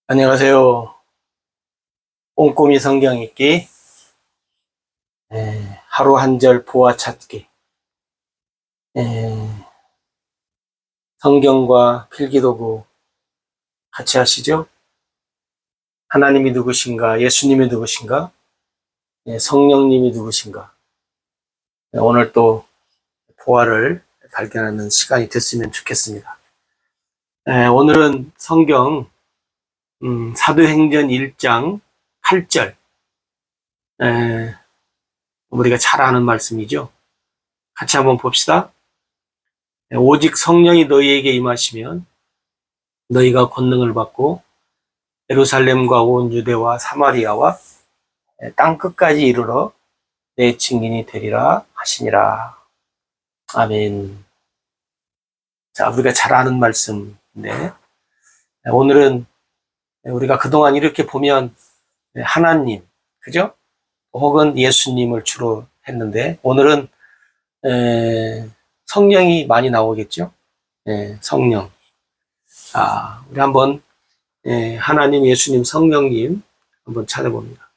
안녕하세요. 꼼꼼히 성경 읽기, 하루 한 절 보아 찾기, 성경과 필기도구 같이 하시죠? 하나님이 누구신가? 예수님이 누구신가? 성령님이 누구신가? 오늘 또 보아를 발견하는 시간이 됐으면 좋겠습니다. 오늘은 성경 사도행전 1장 8절, 우리가 잘 아는 말씀이죠. 같이 한번 봅시다. 오직 성령이 너희에게 임하시면 너희가 권능을 받고 예루살렘과 온 유대와 사마리아와 땅 끝까지 이르러 내 증인이 되리라 하시니라. 아멘. 자, 우리가 잘 아는 말씀인데 오늘은 우리가 그동안 이렇게 보면 하나님, 그죠? 혹은 예수님을 주로 했는데 오늘은 성령이 많이 나오겠죠? 성령. 자, 우리 한번 하나님, 예수님, 성령님 한번 찾아봅니다.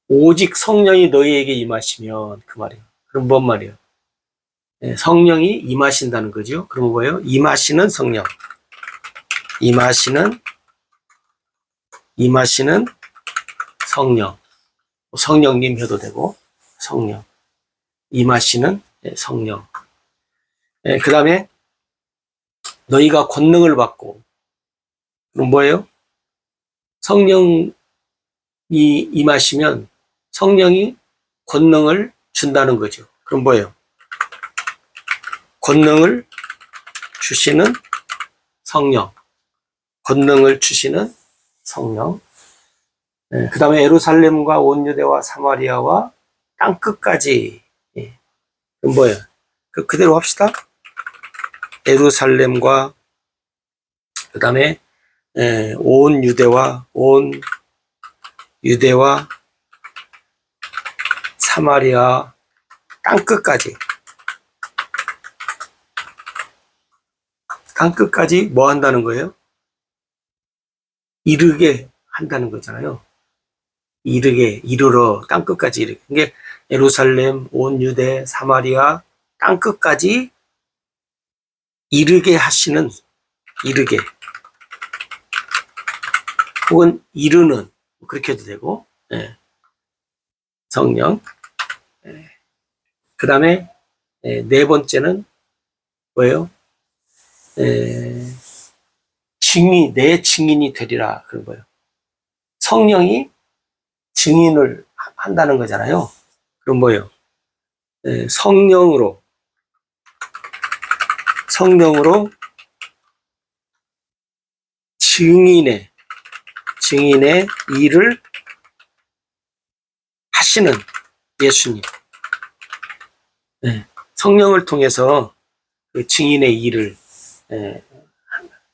오직 성령이 너희에게 임하시면 그 말이에요. 그럼 뭔 말이에요? 성령이 임하신다는 거죠. 그럼 뭐예요? 임하시는 성령. 임하시는 성령. 성령님 해도 되고 성령. 임하시는 성령. 그 다음에 너희가 권능을 받고, 그럼 뭐예요? 성령이 임하시면 성령이 권능을 준다는 거죠. 그럼 뭐예요? 권능을 주시는 성령. 권능을 주시는 성령. 그 다음에 예루살렘과 온 유대와 사마리아와 땅 끝까지. 그럼 뭐예요? 그대로 합시다. 예루살렘과 그 다음에 온 유대와 사마리아 땅 끝까지. 땅 끝까지 뭐 한다는 거예요? 이르게 한다는 거잖아요. 이르러 땅 끝까지 이르게. 이게 예루살렘, 온 유대, 사마리아 땅 끝까지 이르게 하시는, 이르게. 혹은 이르는, 그렇게 해도 되고, 성령. 그 다음에 네 번째는 뭐예요? 내 증인이 되리라. 그런 거예요. 성령이 증인을 한다는 거잖아요. 그럼 뭐예요? 성령으로 증인의 일을 하시는 예수님. 성령을 통해서 그 증인의 일을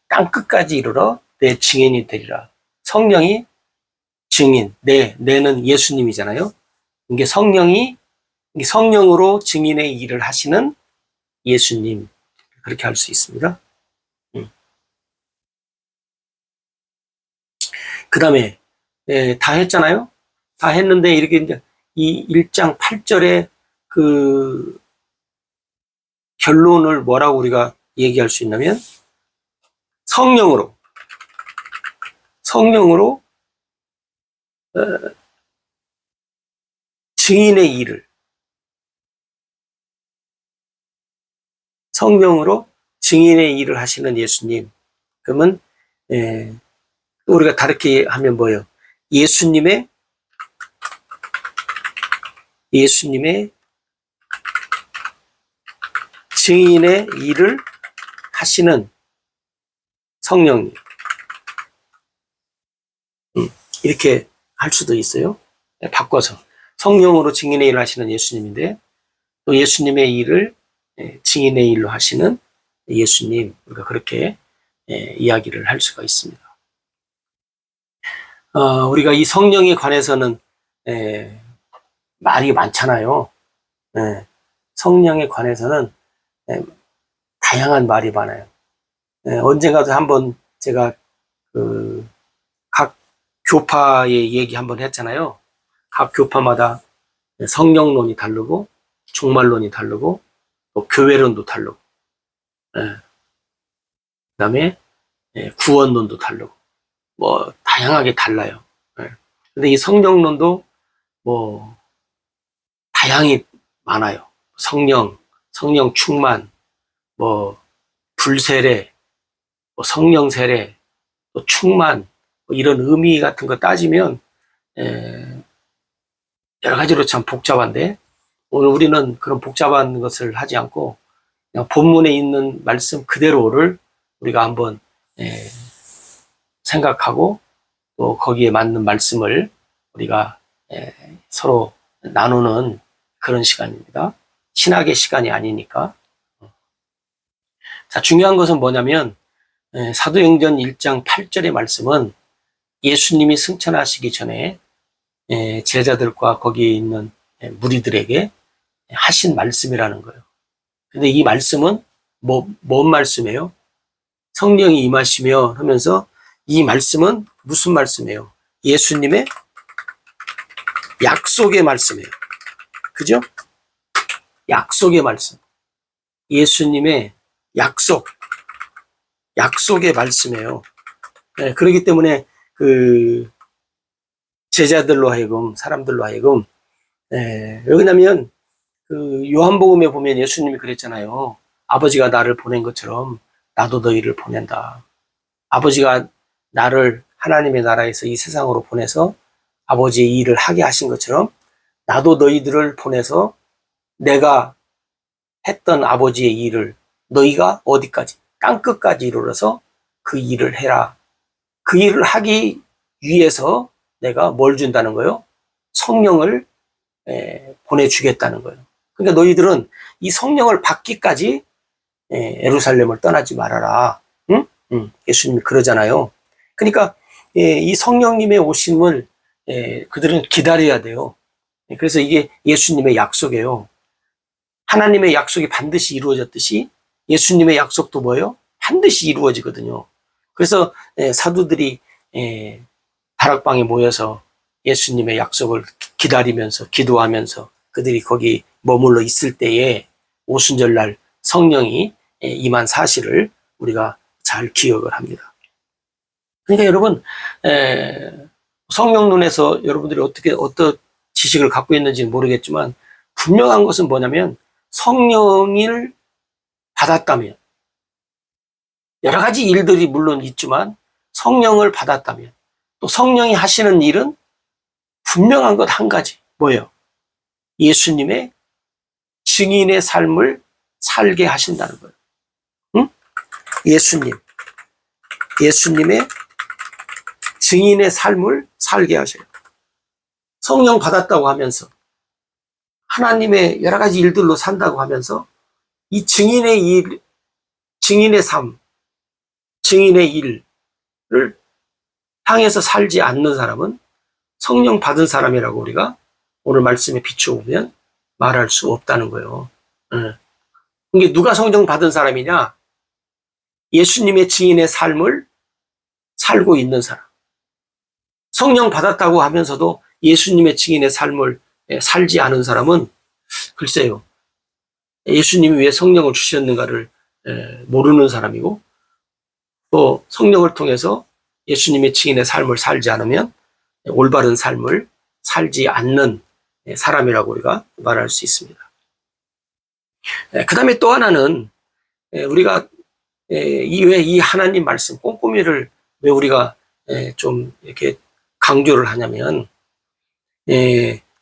땅 끝까지 이르러 내 증인이 되리라. 성령이 증인, 내는 예수님이잖아요. 이게 성령으로 증인의 일을 하시는 예수님. 그렇게 할 수 있습니다. 그 다음에 다 했잖아요. 다 했는데 이렇게 이제 이 1장 8절에 그 결론을 뭐라고 우리가 얘기할 수 있냐면 성령으로 증인의 일을, 성령으로 증인의 일을 하시는 예수님. 그러면 우리가 다르게 하면 뭐예요? 예수님의 증인의 일을 하시는 성령님. 이렇게 할 수도 있어요. 바꿔서 성령으로 증인의 일을 하시는 예수님인데 또 예수님의 일을 증인의 일로 하시는 예수님. 우리가 그렇게 이야기를 할 수가 있습니다. 우리가 이 성령에 관해서는 말이 많잖아요. 성령에 관해서는 다양한 말이 많아요. 언젠가도 한번 제가 각 교파의 얘기 한번 했잖아요. 각 교파마다 성령론이 다르고 종말론이 다르고 또 교회론도 다르고 그다음에 구원론도 다르고 뭐 다양하게 달라요. 근데 이 성령론도 뭐 다양히 많아요. 성령 충만, 뭐 불세례, 뭐 성령 세례, 또 충만, 뭐 이런 의미 같은 거 따지면 여러 가지로 참 복잡한데 오늘 우리는 그런 복잡한 것을 하지 않고 그냥 본문에 있는 말씀 그대로를 우리가 한번 생각하고 또 거기에 맞는 말씀을 우리가 서로 나누는 그런 시간입니다. 신학의 시간이 아니니까. 자, 중요한 것은 뭐냐면 사도행전 1장 8절의 말씀은 예수님이 승천하시기 전에 제자들과 거기에 있는 무리들에게 하신 말씀이라는 거예요. 근데 이 말씀은 뭔 말씀이에요? 성령이 임하시며 하면서 이 말씀은 무슨 말씀이에요? 예수님의 약속의 말씀이에요. 그죠? 약속의 말씀. 예수님의 약속의 말씀이에요. 그렇기 때문에 제자들로 하여금, 사람들로 하여금, 왜냐면 요한복음에 보면 예수님이 그랬잖아요. 아버지가 나를 보낸 것처럼 나도 너희를 보낸다. 아버지가 나를 하나님의 나라에서 이 세상으로 보내서 아버지의 일을 하게 하신 것처럼 나도 너희들을 보내서 내가 했던 아버지의 일을 너희가 어디까지? 땅끝까지 이르러서 그 일을 해라. 그 일을 하기 위해서 내가 뭘 준다는 거예요? 성령을 보내주겠다는 거예요. 그러니까 너희들은 이 성령을 받기까지 예루살렘을 떠나지 말아라. 응? 예수님이 그러잖아요. 그러니까 이 성령님의 오심을 그들은 기다려야 돼요. 그래서 이게 예수님의 약속이에요. 하나님의 약속이 반드시 이루어졌듯이 예수님의 약속도 뭐예요? 반드시 이루어지거든요. 그래서 사도들이 다락방에 모여서 예수님의 약속을 기다리면서 기도하면서 그들이 거기 머물러 있을 때에 오순절날 성령이 임한 사실을 우리가 잘 기억을 합니다. 그러니까 여러분 성령론에서 여러분들이 어떤 지식을 갖고 있는지는 모르겠지만 분명한 것은 뭐냐면 성령을 받았다면 여러 가지 일들이 물론 있지만 성령을 받았다면 또 성령이 하시는 일은 분명한 것 한 가지 뭐예요? 예수님의 증인의 삶을 살게 하신다는 거예요. 응? 예수님의 증인의 삶을 살게 하셔요. 성령 받았다고 하면서 하나님의 여러 가지 일들로 산다고 하면서 이 증인의 일, 증인의 삶, 증인의 일을 향해서 살지 않는 사람은 성령 받은 사람이라고 우리가 오늘 말씀에 비추어보면 말할 수 없다는 거예요. 이게 누가 성령 받은 사람이냐? 예수님의 증인의 삶을 살고 있는 사람. 성령 받았다고 하면서도 예수님의 증인의 삶을 살지 않은 사람은 글쎄요. 예수님이 왜 성령을 주셨는가를 모르는 사람이고 또 성령을 통해서 예수님의 증인의 삶을 살지 않으면 올바른 삶을 살지 않는 사람이라고 우리가 말할 수 있습니다. 그 다음에 또 하나는 우리가 이 하나님 말씀 꼼꼼히를 왜 우리가 좀 이렇게 강조를 하냐면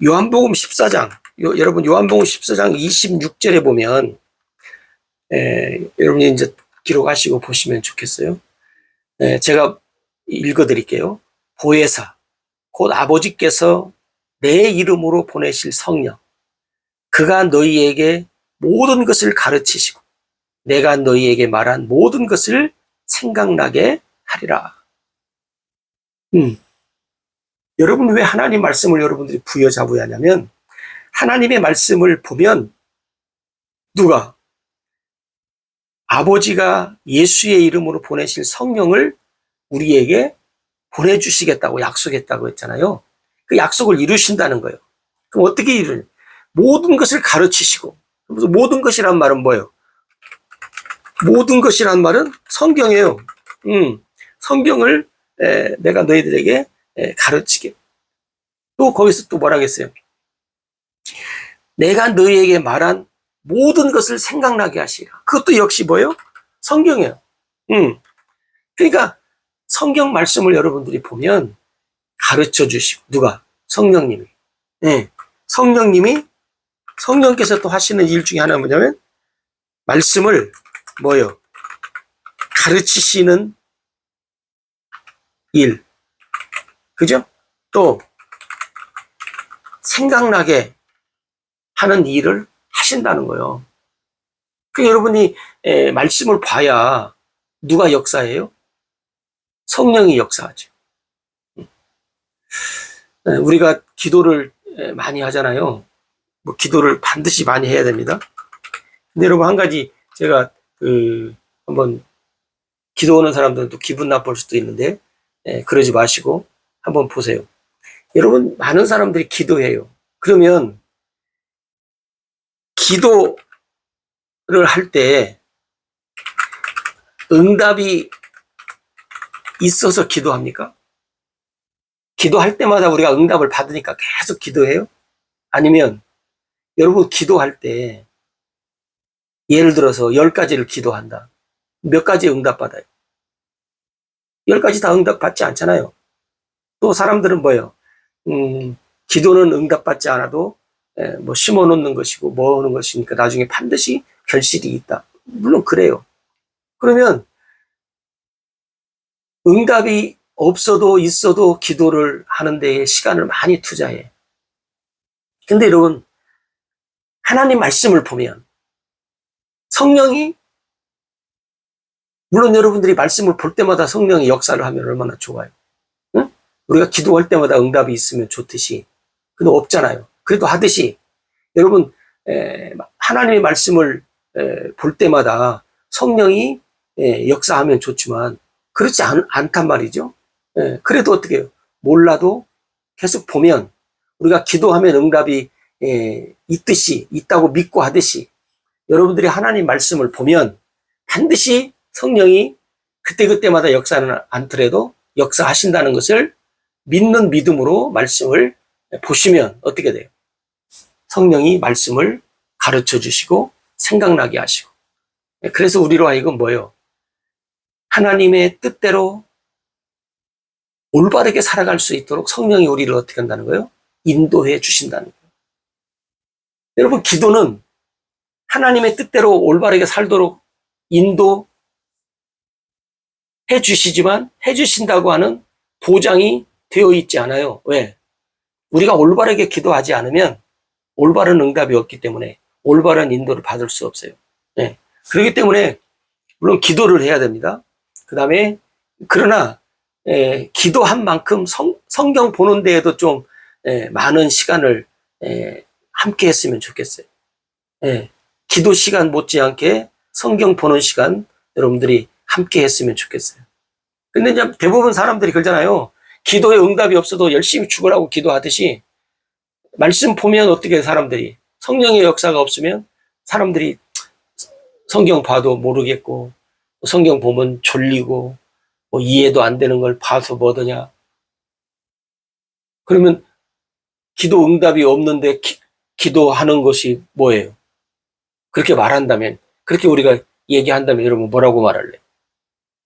요한복음 14장 여러분 요한복음 14장 26절에 보면 여러분이 이제 기록하시고 보시면 좋겠어요. 제가 읽어드릴게요. 보혜사 곧 아버지께서 내 이름으로 보내실 성령 그가 너희에게 모든 것을 가르치시고 내가 너희에게 말한 모든 것을 생각나게 하리라. 여러분 왜 하나님 말씀을 여러분들이 부여잡아야 하냐면 하나님의 말씀을 보면 누가? 아버지가 예수의 이름으로 보내실 성령을 우리에게 보내주시겠다고 약속했다고 했잖아요. 그 약속을 이루신다는 거예요. 그럼 어떻게 이루냐? 모든 것을 가르치시고. 그래서 모든 것이란 말은 뭐예요? 모든 것이란 말은 성경이에요. 성경을 내가 너희들에게 가르치게. 또 거기서 또 뭐라 했어요? 내가 너희에게 말한 모든 것을 생각나게 하시라. 그것도 역시 뭐예요? 성경이에요. 그러니까 성경 말씀을 여러분들이 보면 가르쳐 주시고, 누가? 성령님이. 네. 성령께서 또 하시는 일 중에 하나는 뭐냐면, 말씀을 뭐예요? 가르치시는 일. 그죠? 또, 생각나게 하는 일을 하신다는 거예요. 그 여러분이 말씀을 봐야 누가 역사해요? 성령이 역사하죠. 우리가 기도를 많이 하잖아요. 뭐 기도를 반드시 많이 해야 됩니다. 근데 여러분 한 가지 제가 한번 기도하는 사람들은 또 기분 나쁠 수도 있는데 그러지 마시고 한번 보세요. 여러분 많은 사람들이 기도해요. 그러면 기도를 할 때 응답이 있어서 기도합니까? 기도할 때마다 우리가 응답을 받으니까 계속 기도해요? 아니면 여러분 기도할 때 예를 들어서 10가지를 기도한다. 몇 가지 응답받아요? 10가지 다 응답받지 않잖아요. 또 사람들은 뭐예요? 기도는 응답받지 않아도 뭐 심어 놓는 것이고 뭐 하는 것이니까 나중에 반드시 결실이 있다. 물론 그래요. 그러면 응답이 없어도 있어도 기도를 하는 데에 시간을 많이 투자해. 근데 여러분 하나님 말씀을 보면 성령이, 물론 여러분들이 말씀을 볼 때마다 성령이 역사를 하면 얼마나 좋아요. 응? 우리가 기도할 때마다 응답이 있으면 좋듯이. 근데 없잖아요. 그래도 하듯이 여러분 하나님의 말씀을 볼 때마다 성령이 역사하면 좋지만 그렇지 않단 말이죠. 그래도 어떻게 해요? 몰라도 계속 보면 우리가 기도하면 응답이 있듯이, 있다고 믿고 하듯이 여러분들이 하나님 말씀을 보면 반드시 성령이 그때그때마다 역사는 않더라도 역사하신다는 것을 믿는 믿음으로 말씀을 보시면 어떻게 돼요? 성령이 말씀을 가르쳐 주시고 생각나게 하시고. 그래서 우리로 하여금 뭐예요? 하나님의 뜻대로 올바르게 살아갈 수 있도록 성령이 우리를 어떻게 한다는 거예요? 인도해 주신다는 거예요. 여러분 기도는 하나님의 뜻대로 올바르게 살도록 인도해 주시지만 해주신다고 하는 보장이 되어 있지 않아요. 왜? 우리가 올바르게 기도하지 않으면 올바른 응답이 없기 때문에 올바른 인도를 받을 수 없어요. 네. 그렇기 때문에 물론 기도를 해야 됩니다. 그 다음에 그러나 기도한 만큼 성경 보는 데에도 좀 많은 시간을 함께 했으면 좋겠어요. 기도 시간 못지않게 성경 보는 시간 여러분들이 함께 했으면 좋겠어요. 근데 이제 대부분 사람들이 그러잖아요. 기도에 응답이 없어도 열심히 죽으라고 기도하듯이 말씀 보면 어떻게 사람들이 성령의 역사가 없으면 사람들이 성경 봐도 모르겠고 성경 보면 졸리고 뭐 이해도 안 되는 걸 봐서 뭐더냐. 그러면 기도 응답이 없는데 기도하는 것이 뭐예요? 그렇게 말한다면, 그렇게 우리가 얘기한다면 여러분 뭐라고 말할래요?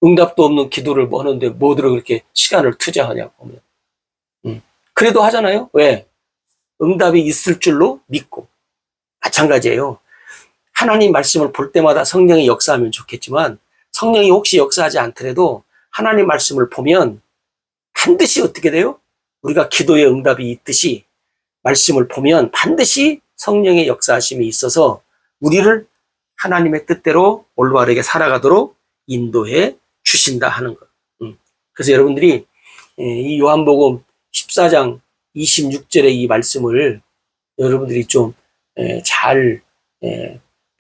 응답도 없는 기도를 뭐 하는데 뭐들을 그렇게 시간을 투자하냐고 하면. 그래도 하잖아요. 왜? 응답이 있을 줄로 믿고. 마찬가지예요. 하나님 말씀을 볼 때마다 성령이 역사하면 좋겠지만 성령이 혹시 역사하지 않더라도 하나님 말씀을 보면 반드시 어떻게 돼요? 우리가 기도의 응답이 있듯이 말씀을 보면 반드시 성령의 역사하심이 있어서 우리를 하나님의 뜻대로 올바르게 살아가도록 인도해 주신다 하는 것. 그래서 여러분들이 이 요한복음 14장 26절의 이 말씀을 여러분들이 좀 잘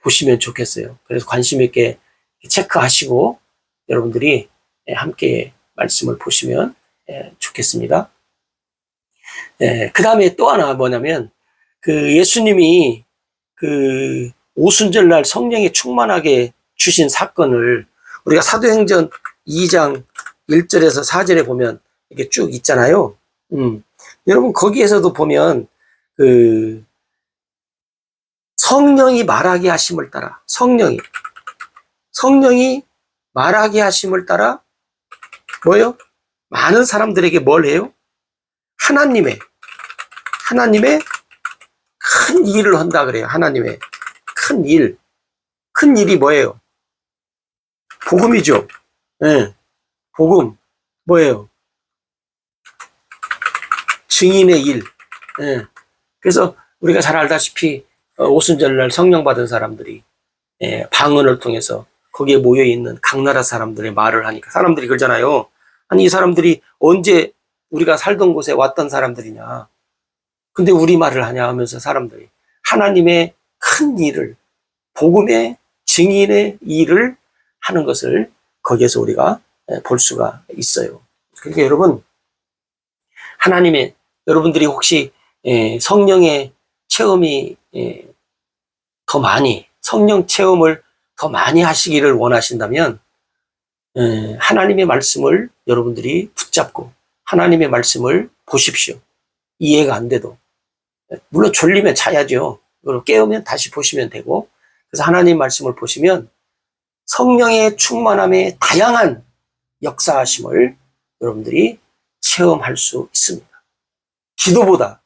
보시면 좋겠어요. 그래서 관심 있게 체크하시고 여러분들이 함께 말씀을 보시면 좋겠습니다. 그 다음에 또 하나 뭐냐면, 그 예수님이 그 오순절날 성령에 충만하게 주신 사건을 우리가 사도행전 2장 1절에서 4절에 보면 이렇게 쭉 있잖아요. 여러분, 거기에서도 보면 그 성령이 말하게 하심을 따라, 성령이 말하게 하심을 따라 뭐요? 많은 사람들에게 뭘 해요? 하나님의 큰 일을 한다 그래요. 하나님의 큰 일이 뭐예요? 복음이죠. 네. 복음 뭐예요? 증인의 일. 네. 그래서 우리가 잘 알다시피 오순절날 성령 받은 사람들이 방언을 통해서 거기에 모여있는 각 나라 사람들의 말을 하니까 사람들이 그러잖아요. 아니, 이 사람들이 언제 우리가 살던 곳에 왔던 사람들이냐. 근데 우리 말을 하냐 하면서 사람들이 하나님의 큰 일을, 복음의 증인의 일을 하는 것을 거기에서 우리가 볼 수가 있어요. 그러니까 여러분, 여러분들이 혹시 성령의 체험이 더 많이, 성령 체험을 더 많이 하시기를 원하신다면 하나님의 말씀을 여러분들이 붙잡고 하나님의 말씀을 보십시오. 이해가 안 돼도. 물론 졸리면 자야죠. 깨우면 다시 보시면 되고. 그래서 하나님 말씀을 보시면 성령의 충만함의 다양한 역사하심을 여러분들이 체험할 수 있습니다. 기도보다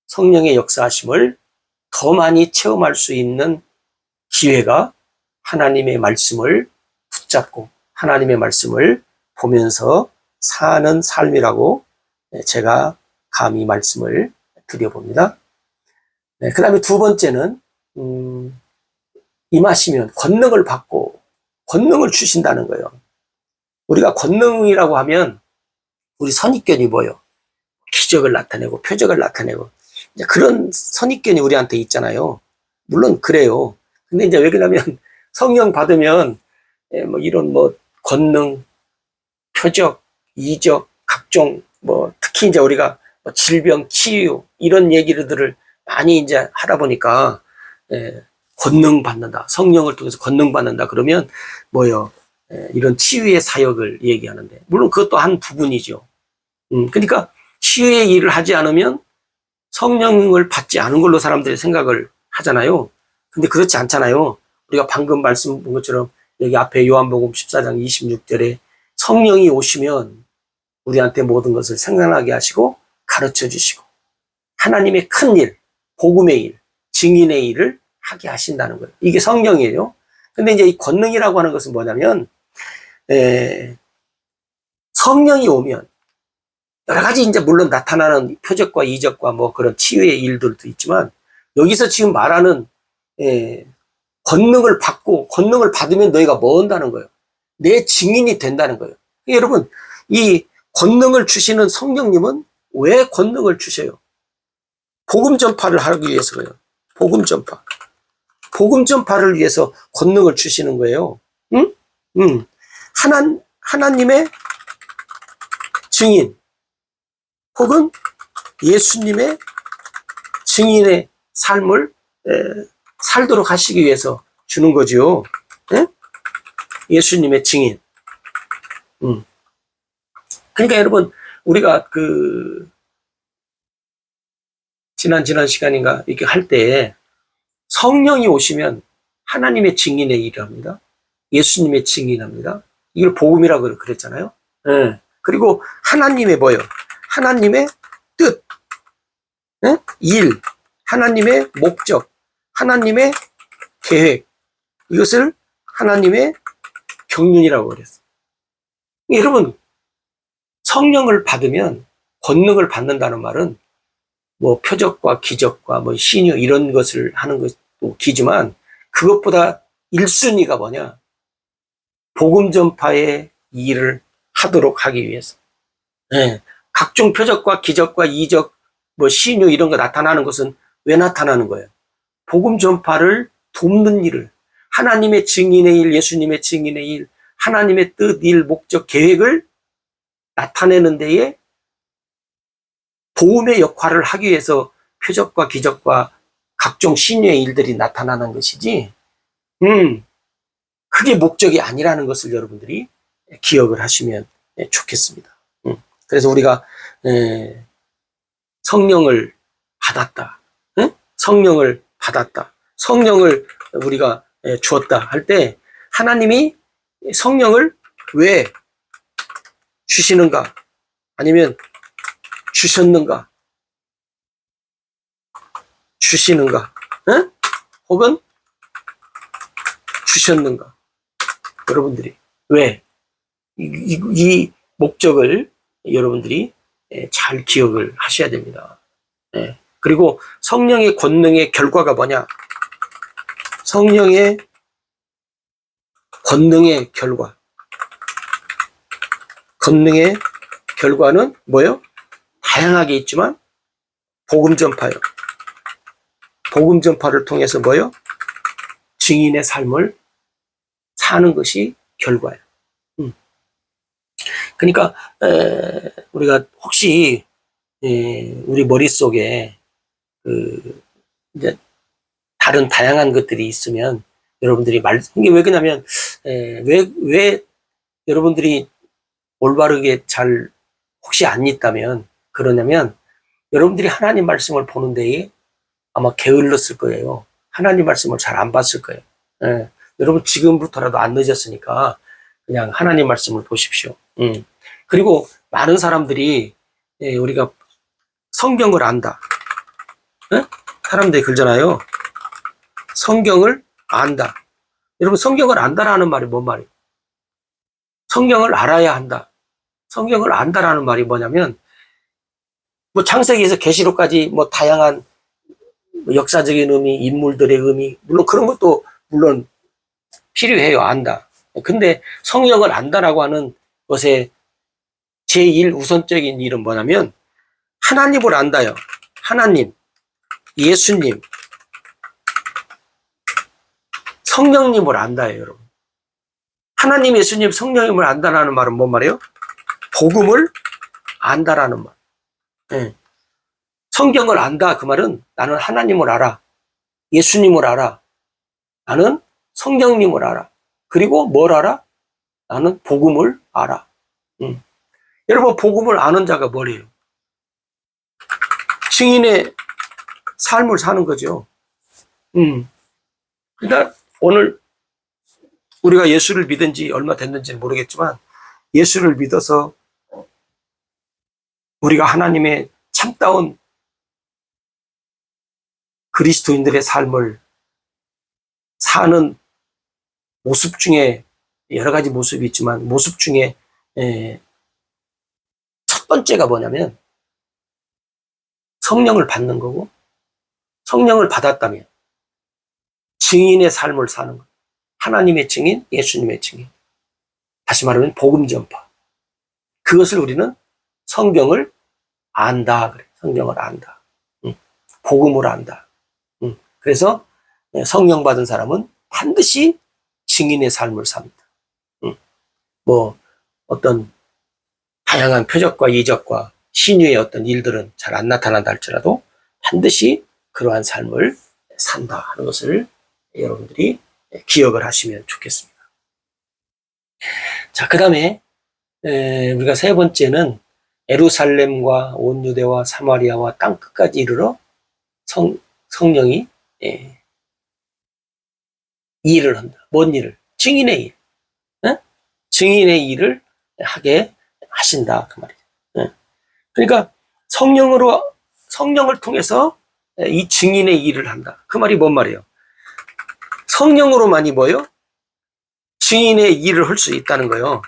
성령의 역사하심을 더 많이 체험할 수 있는 기회가 하나님의 말씀을 붙잡고 하나님의 말씀을 보면서 사는 삶이라고 제가 감히 말씀을 드려봅니다. 그 다음에 두 번째는 임하시면 권능을 받고 권능을 주신다는 거예요. 우리가 권능이라고 하면 우리 선입견이 뭐예요? 기적을 나타내고 표적을 나타내고 이제 그런 선입견이 우리한테 있잖아요. 물론 그래요. 근데 이제 왜 그러냐면 성령 받으면 뭐 이런 뭐 권능, 표적, 이적, 각종 뭐 특히 이제 우리가 뭐 질병 치유 이런 얘기들을 많이 이제 하다 보니까 권능 받는다. 성령을 통해서 권능 받는다. 그러면 뭐요? 이런 치유의 사역을 얘기하는데 물론 그것도 한 부분이죠. 그러니까 치유의 일을 하지 않으면 성령을 받지 않은 걸로 사람들이 생각을 하잖아요. 근데 그렇지 않잖아요. 우리가 방금 말씀 본 것처럼 여기 앞에 요한복음 14장 26절에 성령이 오시면 우리한테 모든 것을 생각나게 하시고 가르쳐 주시고 하나님의 큰 일, 복음의 일, 증인의 일을 하게 하신다는 거예요. 이게 성령이에요. 근데 이제 이 권능이라고 하는 것은 뭐냐면 성령이 오면 여러 가지 이제 물론 나타나는 표적과 이적과 뭐 그런 치유의 일들도 있지만 여기서 지금 말하는 권능을 받고 권능을 받으면 너희가 뭐 한다는 거예요? 내 증인이 된다는 거예요. 여러분, 이 권능을 주시는 성령님은 왜 권능을 주셔요? 복음 전파를 하기 위해서 그래요. 복음 전파. 복음 전파를 위해서 권능을 주시는 거예요. 응? 하나님의 증인 혹은 예수님의 증인의 삶을 살도록 하시기 위해서 주는 거죠. 예? 예수님의 증인. 그러니까 여러분, 우리가 지난 시간인가 이렇게 할 때 성령이 오시면 하나님의 증인의 일을 합니다. 예수님의 증인합니다. 이걸 복음이라고 그랬잖아요. 예. 그리고 하나님의 뭐예요? 하나님의 뜻, 예? 일, 하나님의 목적, 하나님의 계획, 이것을 하나님의 경륜이라고 그랬어요. 여러분, 성령을 받으면 권능을 받는다는 말은 뭐 표적과 기적과 뭐 신유 이런 것을 하는 것도 기지만 그것보다 1순위가 뭐냐? 복음 전파의 일을 하도록 하기 위해서. 네. 각종 표적과 기적과 이적, 뭐 신유 이런 거 나타나는 것은 왜 나타나는 거예요? 복음 전파를 돕는 일을, 하나님의 증인의 일, 예수님의 증인의 일, 하나님의 뜻, 일, 목적, 계획을 나타내는 데에 도움의 역할을 하기 위해서 표적과 기적과 각종 신유의 일들이 나타나는 것이지, 그게 목적이 아니라는 것을 여러분들이 기억을 하시면 좋겠습니다. 그래서 우리가 성령을 받았다, 성령을 받았다, 성령을 우리가 주었다 할 때 하나님이 성령을 왜 주시는가, 아니면 주셨는가, 주시는가, 혹은 주셨는가, 여러분들이 왜 이 목적을 여러분들이 잘 기억을 하셔야 됩니다. 그리고 성령의 권능의 결과가 뭐냐? 성령의 권능의 결과. 권능의 결과는 뭐예요? 다양하게 있지만 복음 전파요. 복음 전파를 통해서 뭐예요? 증인의 삶을 사는 것이 결과예요. 그러니까 우리가 혹시 우리 머릿속에 이제 다른 다양한 것들이 있으면 여러분들이 이게 왜 그러냐면 왜 여러분들이 올바르게 잘 혹시 안 있다면 그러냐면 여러분들이 하나님 말씀을 보는 데에 아마 게을렀을 거예요. 하나님 말씀을 잘 안 봤을 거예요. 여러분 지금부터라도 안 늦었으니까 그냥 하나님 말씀을 보십시오. 그리고 많은 사람들이 우리가 성경을 안다. 사람들이 그러잖아요. 성경을 안다. 여러분 성경을 안다라는 말이 뭔 말이에요? 성경을 알아야 한다. 성경을 안다라는 말이 뭐냐면 뭐 창세기에서 계시록까지 뭐 다양한 역사적인 의미, 인물들의 의미, 물론 그런 것도 물론 필요해요. 안다. 근데 성경을 안다라고 하는 것의 제일 우선적인 일은 뭐냐면 하나님을 안다요. 하나님, 예수님, 성령님을 안다예요, 여러분. 하나님, 예수님, 성령님을 안다라는 말은 뭔 말이에요? 복음을 안다라는 말. 네. 성경을 안다 그 말은 나는 하나님을 알아, 예수님을 알아, 나는 성령님을 알아, 그리고 뭘 알아? 나는 복음을 알아. 여러분 복음을 아는 자가 뭐래요? 증인의 삶을 사는 거죠. 그러니까 오늘 우리가 예수를 믿은 지 얼마 됐는지 모르겠지만 예수를 믿어서 우리가 하나님의 참다운 그리스도인들의 삶을 사는 모습 중에 여러 가지 모습이 있지만 모습 중에 첫 번째가 뭐냐면 성령을 받는 거고, 성령을 받았다면 증인의 삶을 사는 거예요. 하나님의 증인, 예수님의 증인. 다시 말하면 복음 전파. 그것을 우리는 성경을 안다 그래. 성경을 안다. 복음을 안다. 그래서 성령 받은 사람은 반드시 증인의 삶을 삽니다. 뭐 어떤 다양한 표적과 이적과 신유의 어떤 일들은 잘 안 나타난다 할지라도 반드시 그러한 삶을 산다 하는 것을 여러분들이 기억을 하시면 좋겠습니다. 자, 그 다음에 우리가 세 번째는 예루살렘과 온 유대와 사마리아와 땅 끝까지 이르러 성령이 일을 한다. 뭔 일을? 증인의 일. 증인의 일을 하게 하신다 그 말이죠. 그러니까 성령을 통해서 이 증인의 일을 한다. 그 말이 뭔 말이에요? 성령으로만이 뭐요? 증인의 일을 할 수 있다는 거예요.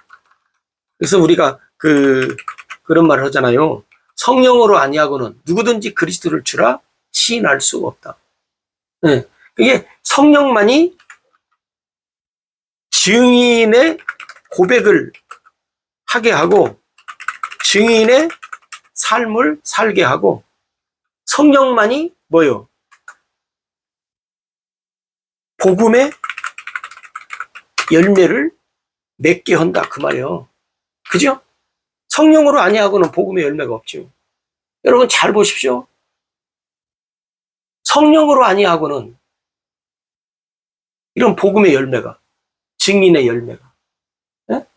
그래서 우리가 그런 말을 하잖아요. 성령으로 아니하고는 누구든지 그리스도를 주라 시인할 수가 없다. 그게 성령만이 증인의 고백을 하게 하고 증인의 삶을 살게 하고 성령만이 뭐요? 복음의 열매를 맺게 한다 그 말이에요. 그죠? 성령으로 아니하고는 복음의 열매가 없죠. 여러분 잘 보십시오. 성령으로 아니하고는 이런 복음의 열매가, 증인의 열매가,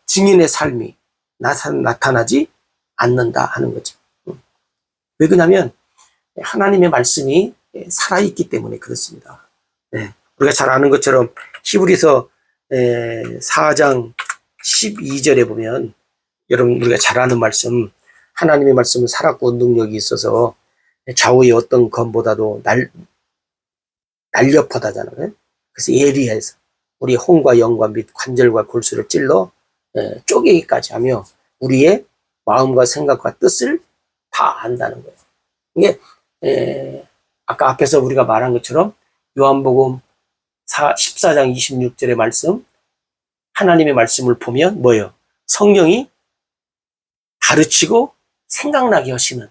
증인의 삶이 나타나지 않는다 하는 거죠. 왜 그러냐면 하나님의 말씀이 살아있기 때문에 그렇습니다. 우리가 잘 아는 것처럼 히브리서 4장 12절에 보면, 여러분 우리가 잘 아는 말씀, 하나님의 말씀은 살았고 능력이 있어서 좌우의 어떤 검보다도 날렵하다잖아요. 그래서 예리해서 우리 혼과 영과 및 관절과 골수를 찔러 쪼개기까지 하며 우리의 마음과 생각과 뜻을 다 안다는 거예요. 이게 아까 앞에서 우리가 말한 것처럼 요한복음 14장 26절의 말씀, 하나님의 말씀을 보면 뭐예요? 성령이 가르치고 생각나게 하시는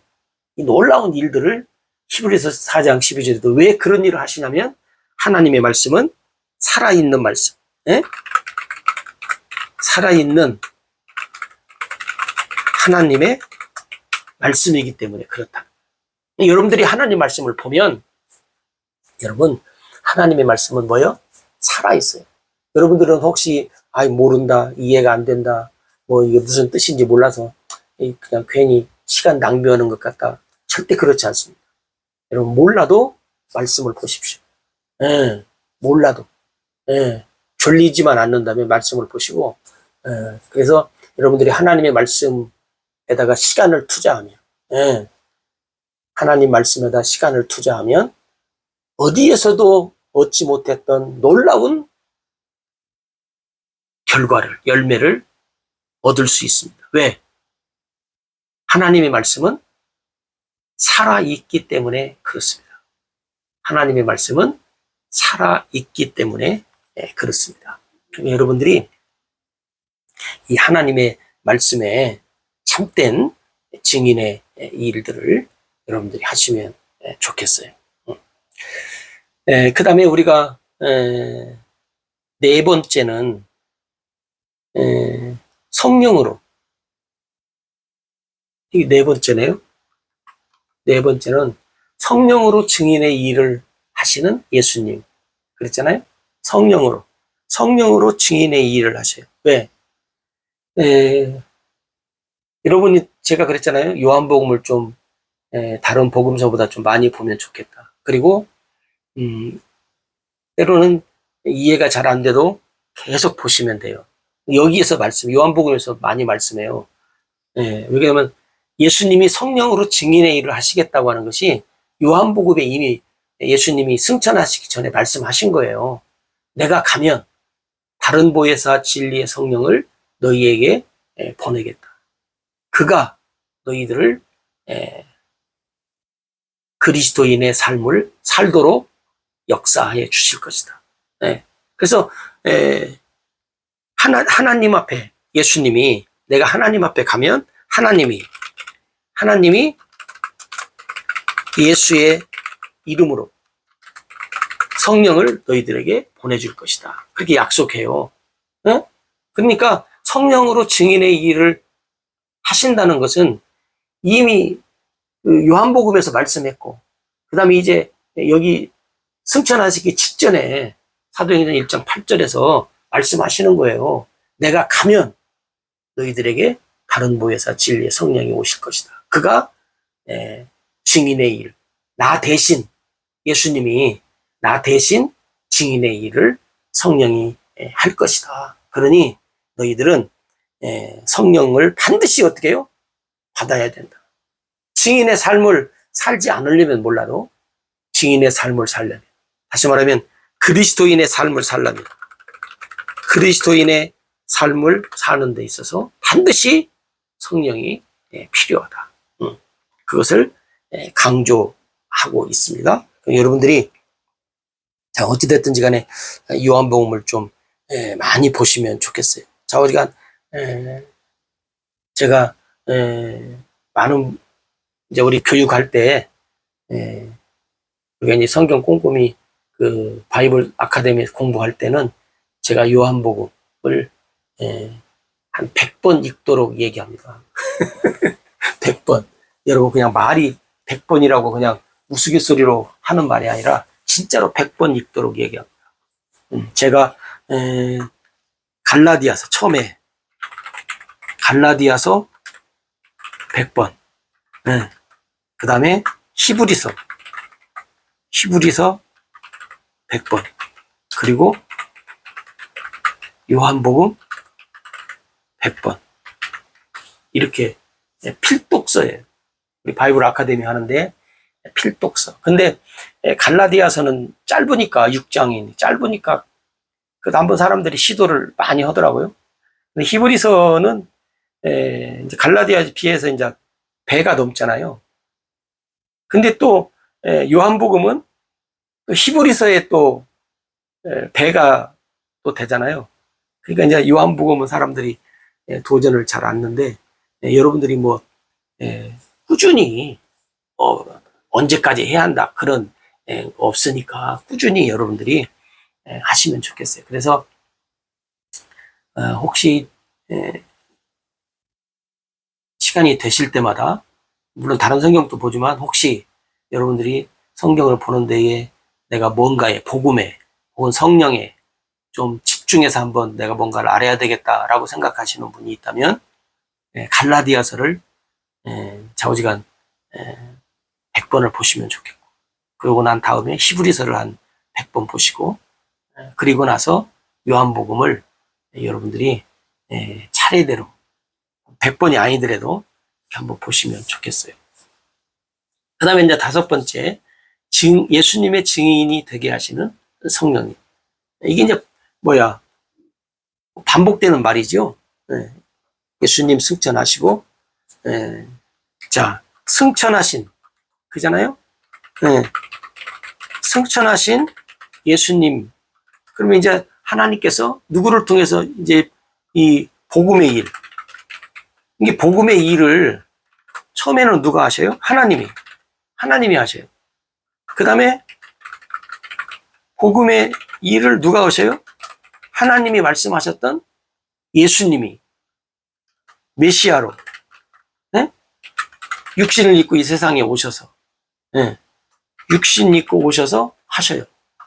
이 놀라운 일들을 히브리서 4장 12절에도 왜 그런 일을 하시냐면 하나님의 말씀은 살아있는 말씀, 살아있는 하나님의 말씀이기 때문에 그렇다. 여러분들이 하나님 말씀을 보면, 여러분 하나님의 말씀은 뭐예요? 살아있어요. 여러분들은 혹시 모른다, 이해가 안 된다, 뭐 이게 무슨 뜻인지 몰라서 그냥 괜히 시간 낭비하는 것 같다, 절대 그렇지 않습니다. 여러분 몰라도 말씀을 보십시오. 몰라도 졸리지만 않는다면 말씀을 보시고, 그래서 여러분들이 하나님의 말씀에다가 시간을 투자하면, 하나님 말씀에다 시간을 투자하면 어디에서도 얻지 못했던 놀라운 결과를, 열매를 얻을 수 있습니다. 왜? 하나님의 말씀은 살아있기 때문에 그렇습니다. 하나님의 말씀은 살아있기 때문에 그렇습니다. 여러분들이 이 하나님의 말씀에 참된 증인의 일들을 여러분들이 하시면 좋겠어요. 그 다음에 우리가 네 번째는 성령으로, 이게 네 번째네요. 네 번째는 성령으로 증인의 일을 하시는 예수님. 그랬잖아요. 성령으로 증인의 일을 하셔요. 왜? 여러분이, 제가 그랬잖아요. 요한복음을 좀 다른 복음서보다 좀 많이 보면 좋겠다. 그리고 때로는 이해가 잘 안 돼도 계속 보시면 돼요. 여기에서 요한복음에서 많이 말씀해요. 왜냐하면 예수님이 성령으로 증인의 일을 하시겠다고 하는 것이 요한복음에 이미 예수님이 승천하시기 전에 말씀하신 거예요. 내가 가면 다른 보혜사 진리의 성령을 너희에게 보내겠다. 그가 너희들을 그리스도인의 삶을 살도록 역사해 주실 것이다. 그래서 하나님 앞에, 예수님이, 내가 하나님 앞에 가면 하나님이 예수의 이름으로 성령을 너희들에게 보내줄 것이다. 그렇게 약속해요. 그러니까 성령으로 증인의 일을 하신다는 것은 이미 요한복음에서 말씀했고, 그 다음에 이제 여기 승천하시기 직전에 사도행전 1장 8절에서 말씀하시는 거예요. 내가 가면 너희들에게 다른 보혜사 진리의 성령이 오실 것이다. 그가 증인의 일, 나 대신, 예수님이 나 대신 증인의 일을 성령이 할 것이다. 그러니 너희들은 성령을 반드시 어떻게 해요? 받아야 된다. 증인의 삶을 살지 않으려면 몰라도 증인의 삶을 살려면, 다시 말하면 그리스도인의 삶을 살려면, 그리스도인의 삶을 사는 데 있어서 반드시 성령이 필요하다. 그것을 강조하고 있습니다. 여러분들이 자, 어찌됐든지 간에 요한복음을 좀 많이 보시면 좋겠어요. 자, 우리가 제가 많은, 이제 우리 교육할 때 우리가 이제 성경 꼼꼼히 그 바이블 아카데미 공부할 때는 제가 요한복음을 한 100번 읽도록 얘기합니다. 100번. 여러분, 그냥 말이 100번이라고 그냥 우스갯소리로 하는 말이 아니라 진짜로 100번 읽도록 얘기합니다. 제가 갈라디아서 처음에 갈라디아서 100번, 그 다음에 히브리서 100번, 그리고 요한복음 100번, 이렇게 필독서예요. 우리 바이블 아카데미 하는데 필독서. 근데 갈라디아서는 짧으니까, 6장이 짧으니까 그 한번 사람들이 시도를 많이 하더라고요. 근데 히브리서는 이제 갈라디아에 비해서 이제 배가 넘잖아요. 근데 또 요한복음은 또 히브리서에 또 배가 또 되잖아요. 그러니까 이제 요한복음은 사람들이 도전을 잘 않는데, 여러분들이 뭐 꾸준히 언제까지 해야 한다 그런 없으니까 꾸준히 여러분들이 하시면 좋겠어요. 그래서 혹시 시간이 되실 때마다, 물론 다른 성경도 보지만 혹시 여러분들이 성경을 보는 데에 내가 뭔가에, 복음에 혹은 성령에 좀 집중해서 한번 내가 뭔가를 알아야 되겠다라고 생각하시는 분이 있다면 갈라디아서를 좌우지간 100번을 보시면 좋겠고, 그러고 난 다음에 히브리서를 한 100번 보시고, 그리고 나서 요한복음을 여러분들이 차례대로 100번이 아니더라도 한번 보시면 좋겠어요. 그 다음에 이제 5번째, 예수님의 증인이 되게 하시는 성령님. 이게 이제 뭐야, 반복되는 말이죠. 예수님 승천하시고, 자, 승천하신, 그잖아요? 승천하신 예수님. 그러면 이제 하나님께서 누구를 통해서 이제 이 복음의 일, 이게 복음의 일을 처음에는 누가 하셔요? 하나님이 하셔요. 그 다음에 복음의 일을 누가 하셔요? 하나님이 말씀하셨던 예수님이 메시아로 육신을 입고 이 세상에 오셔서, 육신 입고 오셔서 하셔요.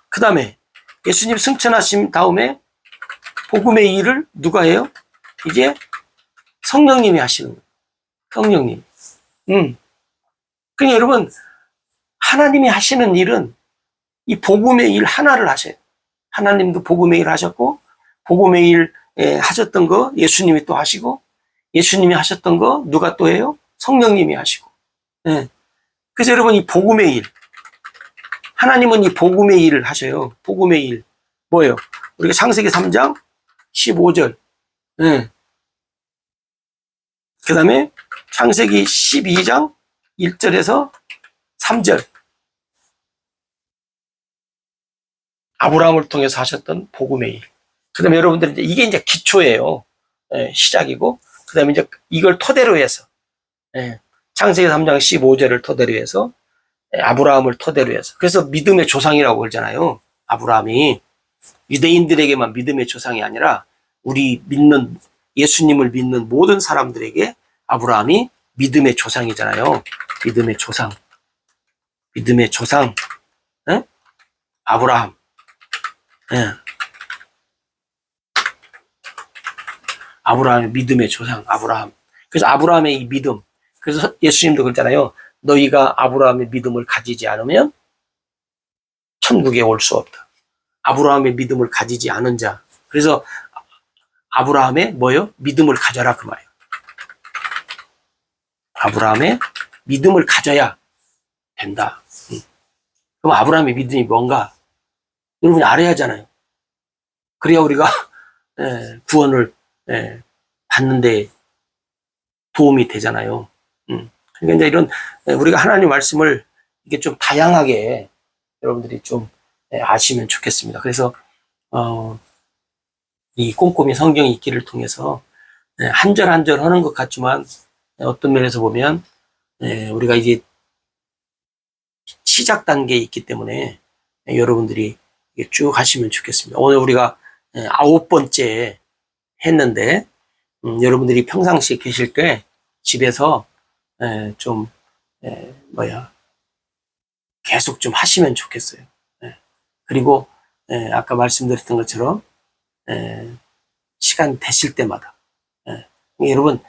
그 다음에 예수님 승천하신 다음에 복음의 일을 누가 해요? 이제 성령님이 하시는 거예요. 성령님. 그러니까 여러분, 하나님이 하시는 일은 이 복음의 일 하나를 하셔요. 하나님도 복음의 일 하셨고, 복음의 일 하셨던 거 예수님이 또 하시고, 예수님이 하셨던 거 누가 또 해요? 성령님이 하시고. 그래서 여러분, 이 복음의 일, 하나님은 이 복음의 일을 하셔요. 복음의 일 뭐예요? 우리가 창세기 3장 15절, 그 다음에 창세기 12장 1절에서 3절, 아브라함을 통해서 하셨던 복음의 일. 그 다음에 여러분들 이게 이제 기초예요. 시작이고, 그 다음에 이제 이걸 토대로 해서, 창세기 3장 15절을 토대로 해서, 아브라함을 토대로 해서. 그래서 믿음의 조상이라고 그러잖아요. 아브라함이 유대인들에게만 믿음의 조상이 아니라 우리 믿는, 예수님을 믿는 모든 사람들에게 아브라함이 믿음의 조상이잖아요. 믿음의 조상. 아브라함. 아브라함의 믿음의 조상, 아브라함. 그래서 아브라함의 이 믿음. 그래서 예수님도 그랬잖아요. 너희가 아브라함의 믿음을 가지지 않으면 천국에 올 수 없다. 아브라함의 믿음을 가지지 않은 자. 그래서 아브라함의 뭐요? 믿음을 가져라, 그 말이에요. 아브라함의 믿음을 가져야 된다. 그럼 아브라함의 믿음이 뭔가? 여러분이 알아야 하잖아요. 그래야 우리가 구원을 받는데 도움이 되잖아요. 그러니까 이제 이런, 우리가 하나님 말씀을 이게 좀 다양하게 여러분들이 좀 아시면 좋겠습니다. 그래서 이 꼼꼼히 성경 읽기를 통해서 한 절 한 절 하는 것 같지만 어떤 면에서 보면 우리가 이제 시작 단계에 있기 때문에 여러분들이 쭉 하시면 좋겠습니다. 오늘 우리가 9번째 했는데, 여러분들이 평상시에 계실 때 집에서 좀 계속 좀 하시면 좋겠어요. 그리고 아까 말씀드렸던 것처럼 시간 되실 때마다 여러분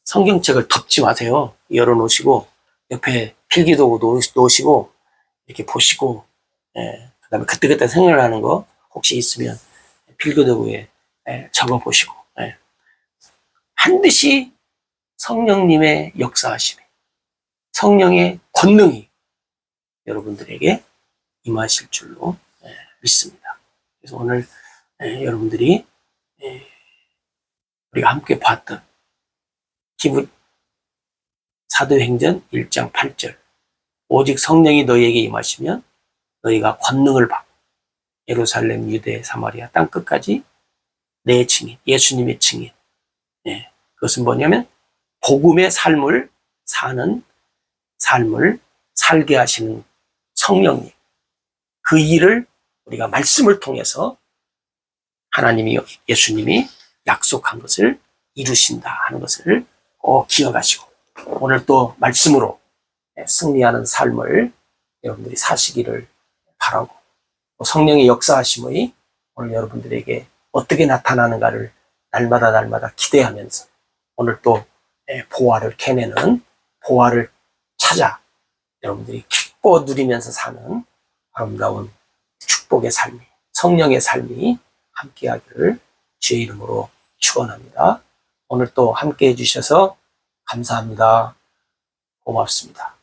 성경책을 덮지 마세요. 열어놓으시고 옆에 필기도구 놓으시고 이렇게 보시고 그 다음에 그때그때 생각나는 거 혹시 있으면 필기도구에 적어보시고 반드시 성령님의 역사하심이 성령의 권능이 여러분들에게 임하실 줄로 믿습니다. 그래서 오늘 여러분들이 우리가 함께 봤던 사도행전 1장 8절 오직 성령이 너희에게 임하시면 너희가 권능을 받고 예루살렘, 유대, 사마리아 땅끝까지 내 증인, 예수님의 증인. 그것은 뭐냐면 복음의 삶을 사는 삶을 살게 하시는 성령님. 그 일을 우리가 말씀을 통해서 하나님이 예수님이 약속한 것을 이루신다 하는 것을 꼭 기억하시고 오늘 또 말씀으로 승리하는 삶을 여러분들이 사시기를 바라고 성령의 역사하심이 오늘 여러분들에게 어떻게 나타나는가를 날마다 기대하면서 오늘 또 보화를 캐내는 보화를 찾아 여러분들이 기뻐 누리면서 사는 아름다운 축복의 삶이 성령의 삶이 함께하기를 주의 이름으로 축원합니다. 오늘 또 함께 해주셔서 감사합니다. 고맙습니다.